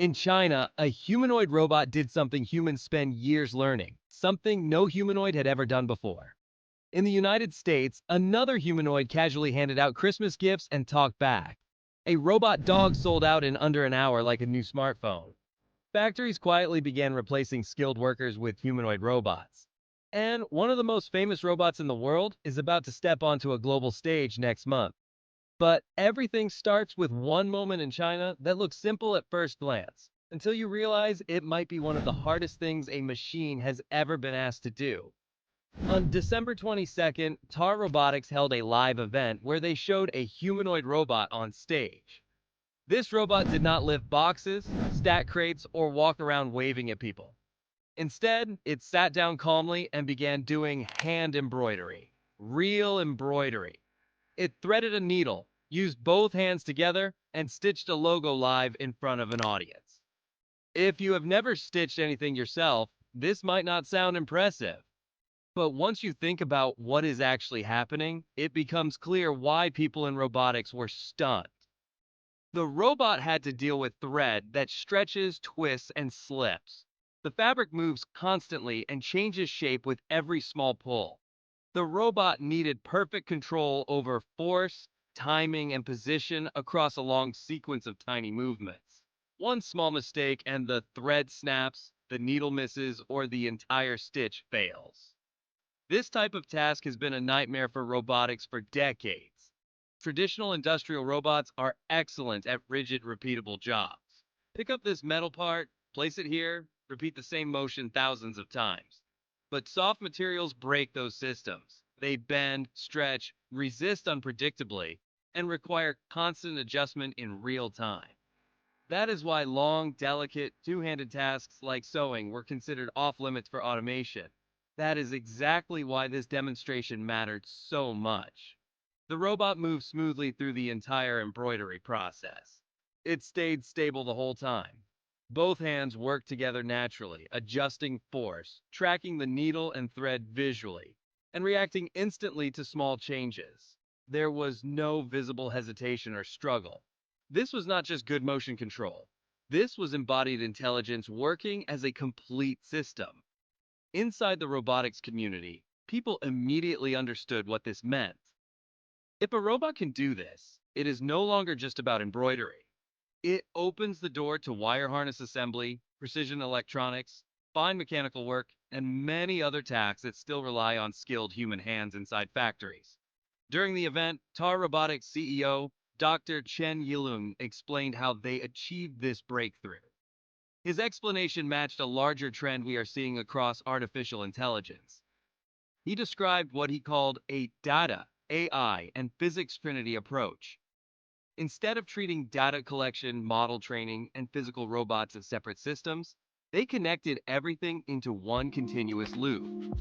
In China, a humanoid robot did something humans spend years learning, something no humanoid had ever done before. In the United States, another humanoid casually handed out Christmas gifts and talked back. A robot dog sold out in under an hour like a new smartphone. Factories quietly began replacing skilled workers with humanoid robots. And one of the most famous robots in the world is about to step onto a global stage next month. But everything starts with one moment in China that looks simple at first glance, until you realize it might be one of the hardest things a machine has ever been asked to do. On December 22nd, Robotics held a live event where they showed a humanoid robot on stage. This robot did not lift boxes, stack crates, or walk around waving at people. Instead, it sat down calmly and began doing hand embroidery. Real embroidery. It threaded a needle, used both hands together, and stitched a logo live in front of an audience. If you have never stitched anything yourself, this might not sound impressive. But once you think about what is actually happening, it becomes clear why people in robotics were stunned. The robot had to deal with thread that stretches, twists, and slips. The fabric moves constantly and changes shape with every small pull. The robot needed perfect control over force, timing, and position across a long sequence of tiny movements. One small mistake and the thread snaps, the needle misses, or the entire stitch fails. This type of task has been a nightmare for robotics for decades. Traditional industrial robots are excellent at rigid, repeatable jobs. Pick up this metal part, place it here, repeat the same motion thousands of times. But soft materials break those systems. They bend, stretch, resist unpredictably, and require constant adjustment in real time. That is why long, delicate, two-handed tasks like sewing were considered off-limits for automation. That is exactly why this demonstration mattered so much. The robot moved smoothly through the entire embroidery process. It stayed stable the whole time. Both hands worked together naturally, adjusting force, tracking the needle and thread visually, and reacting instantly to small changes. There was no visible hesitation or struggle. This was not just good motion control. This was embodied intelligence working as a complete system. Inside the robotics community, people immediately understood what this meant. If a robot can do this, it is no longer just about embroidery. It opens the door to wire harness assembly, precision electronics, fine mechanical work, and many other tasks that still rely on skilled human hands inside factories. During the event, TAR Robotics CEO Dr. Chen Yilung explained how they achieved this breakthrough. His explanation matched a larger trend we are seeing across artificial intelligence. He described what he called a data, AI, and physics trinity approach. Instead of treating data collection, model training, and physical robots as separate systems, they connected everything into one continuous loop.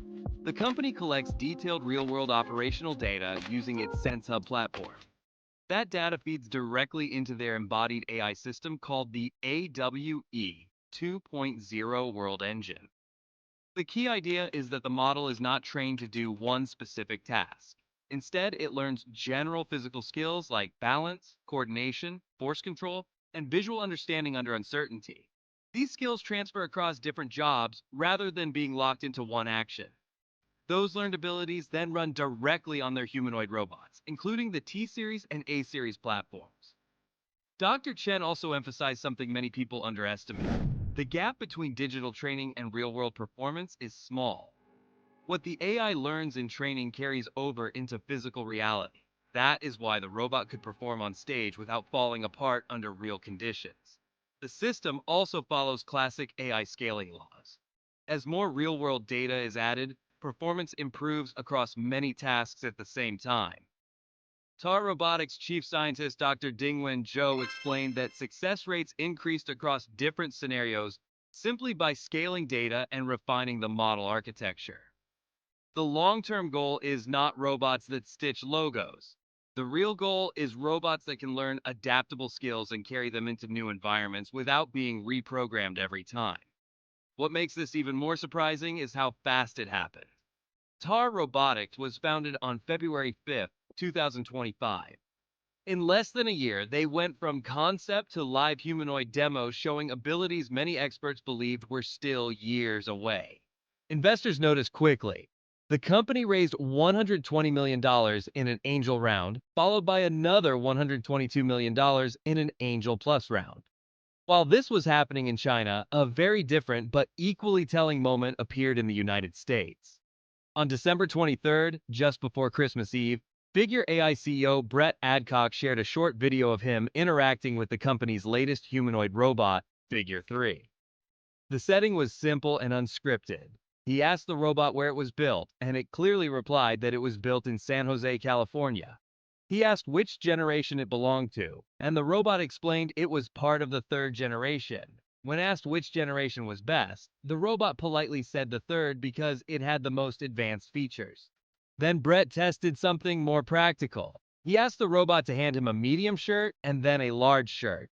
The company collects detailed real-world operational data using its SenseHub platform. That data feeds directly into their embodied AI system called the AWE 2.0 World Engine. The key idea is that the model is not trained to do one specific task. Instead, it learns general physical skills like balance, coordination, force control, and visual understanding under uncertainty. These skills transfer across different jobs rather than being locked into one action. Those learned abilities then run directly on their humanoid robots, including the T-Series and A-Series platforms. Dr. Chen also emphasized something many people underestimate. The gap between digital training and real-world performance is small. What the AI learns in training carries over into physical reality. That is why the robot could perform on stage without falling apart under real conditions. The system also follows classic AI scaling laws. As more real-world data is added, performance improves across many tasks at the same time. TAR Robotics chief scientist Dr. Dingwen Zhou explained that success rates increased across different scenarios simply by scaling data and refining the model architecture. The long-term goal is not robots that stitch logos. The real goal is robots that can learn adaptable skills and carry them into new environments without being reprogrammed every time. What makes this even more surprising is how fast it happened. TAR Robotics was founded on February 5, 2025. In less than a year, they went from concept to live humanoid demos showing abilities many experts believed were still years away. Investors noticed quickly. The company raised $120 million in an angel round, followed by another $122 million in an angel plus round. While this was happening in China, a very different but equally telling moment appeared in the United States. On December 23rd, just before Christmas Eve, Figure AI CEO Brett Adcock shared a short video of him interacting with the company's latest humanoid robot, Figure 3. The setting was simple and unscripted. He asked the robot where it was built, and it clearly replied that it was built in San Jose, California. He asked which generation it belonged to, and the robot explained it was part of the third generation. When asked which generation was best, the robot politely said the third because it had the most advanced features. Then Brett tested something more practical. He asked the robot to hand him a medium shirt and then a large shirt.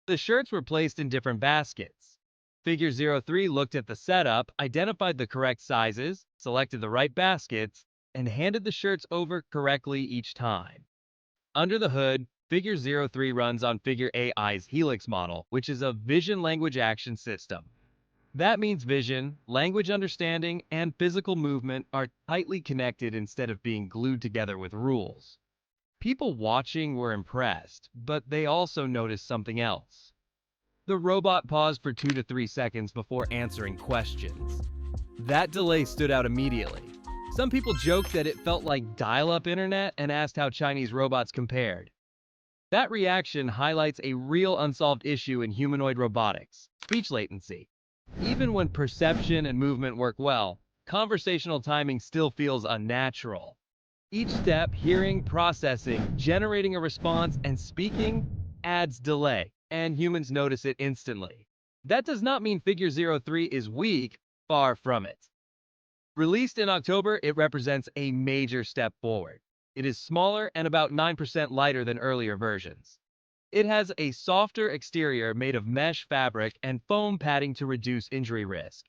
The shirts were placed in different baskets. Figure 03 looked at the setup, identified the correct sizes, selected the right baskets, and handed the shirts over correctly each time. Under the hood, Figure 03 runs on Figure AI's Helix model, which is a vision language action system. That means vision, language understanding, and physical movement are tightly connected instead of being glued together with rules. People watching were impressed, but they also noticed something else. The robot paused for 2 to 3 seconds before answering questions. That delay stood out immediately. Some people joked that it felt like dial-up internet and asked how Chinese robots compared. That reaction highlights a real unsolved issue in humanoid robotics: speech latency. Even when perception and movement work well, conversational timing still feels unnatural. Each step, hearing, processing, generating a response, and speaking, adds delay, and humans notice it instantly. That does not mean Figure 03 is weak, far from it. Released in October, it represents a major step forward. It is smaller and about 9% lighter than earlier versions. It has a softer exterior made of mesh fabric and foam padding to reduce injury risk.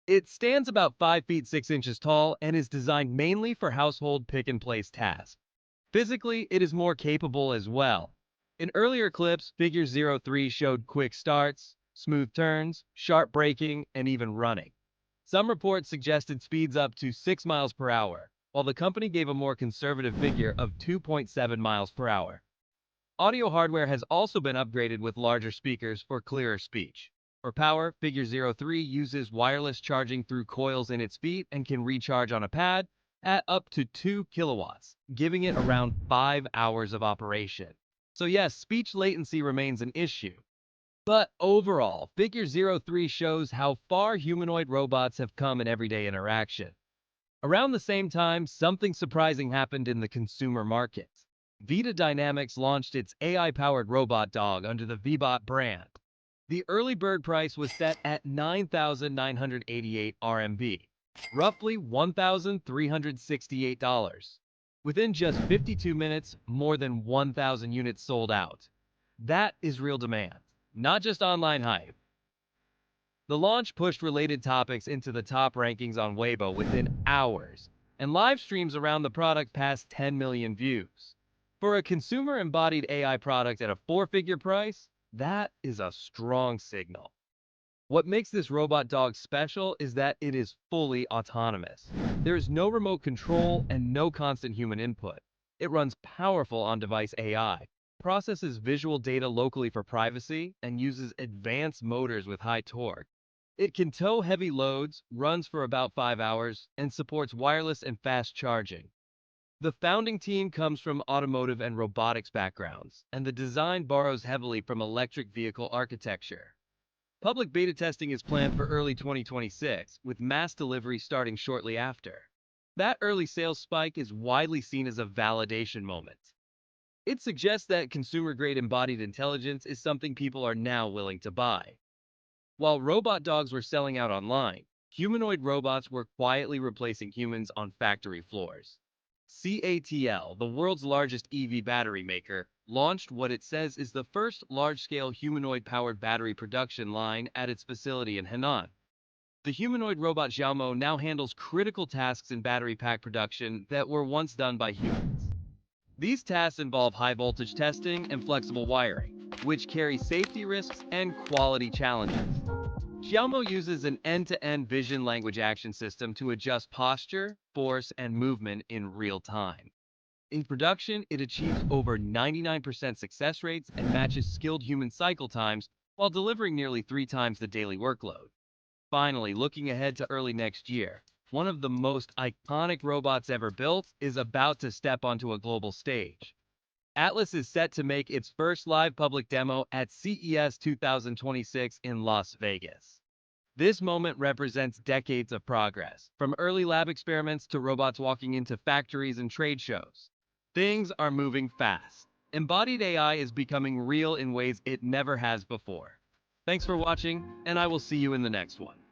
It stands about 5 feet 6 inches tall and is designed mainly for household pick-and-place tasks. Physically, it is more capable as well. In earlier clips, Figure 03 showed quick starts, smooth turns, sharp braking, and even running. Some reports suggested speeds up to 6 miles per hour, while the company gave a more conservative figure of 2.7 miles per hour. Audio hardware has also been upgraded with larger speakers for clearer speech. For power, Figure 03 uses wireless charging through coils in its feet and can recharge on a pad at up to 2 kilowatts, giving it around 5 hours of operation. So yes, speech latency remains an issue. But overall, Figure 03 shows how far humanoid robots have come in everyday interaction. Around the same time, something surprising happened in the consumer market. Vita Dynamics launched its AI-powered robot dog under the Vbot brand. The early bird price was set at 9,988 RMB, roughly $1,368. Within just 52 minutes, more than 1,000 units sold out. That is real demand, not just online hype. The launch pushed related topics into the top rankings on Weibo within hours, and live streams around the product passed 10 million views. For a consumer-embodied AI product at a four-figure price, that is a strong signal. What makes this robot dog special is that it is fully autonomous. There is no remote control and no constant human input. It runs powerful on-device AI, processes visual data locally for privacy, and uses advanced motors with high torque. It can tow heavy loads, runs for about 5 hours, and supports wireless and fast charging. The founding team comes from automotive and robotics backgrounds, and the design borrows heavily from electric vehicle architecture. Public beta testing is planned for early 2026, with mass delivery starting shortly after. That early sales spike is widely seen as a validation moment. It suggests that consumer-grade embodied intelligence is something people are now willing to buy. While robot dogs were selling out online, humanoid robots were quietly replacing humans on factory floors. CATL, the world's largest EV battery maker, launched what it says is the first large-scale humanoid-powered battery production line at its facility in Henan. The humanoid robot Xiaomo now handles critical tasks in battery pack production that were once done by humans. These tasks involve high voltage testing and flexible wiring, which carry safety risks and quality challenges. Xiaomo uses an end-to-end vision language action system to adjust posture, force, and movement in real time. In production, it achieves over 99% success rates and matches skilled human cycle times while delivering nearly 3 times the daily workload. Finally, looking ahead to early next year, one of the most iconic robots ever built is about to step onto a global stage. Atlas is set to make its first live public demo at CES 2026 in Las Vegas. This moment represents decades of progress, from early lab experiments to robots walking into factories and trade shows. Things are moving fast. Embodied AI is becoming real in ways it never has before. Thanks for watching, and I will see you in the next one.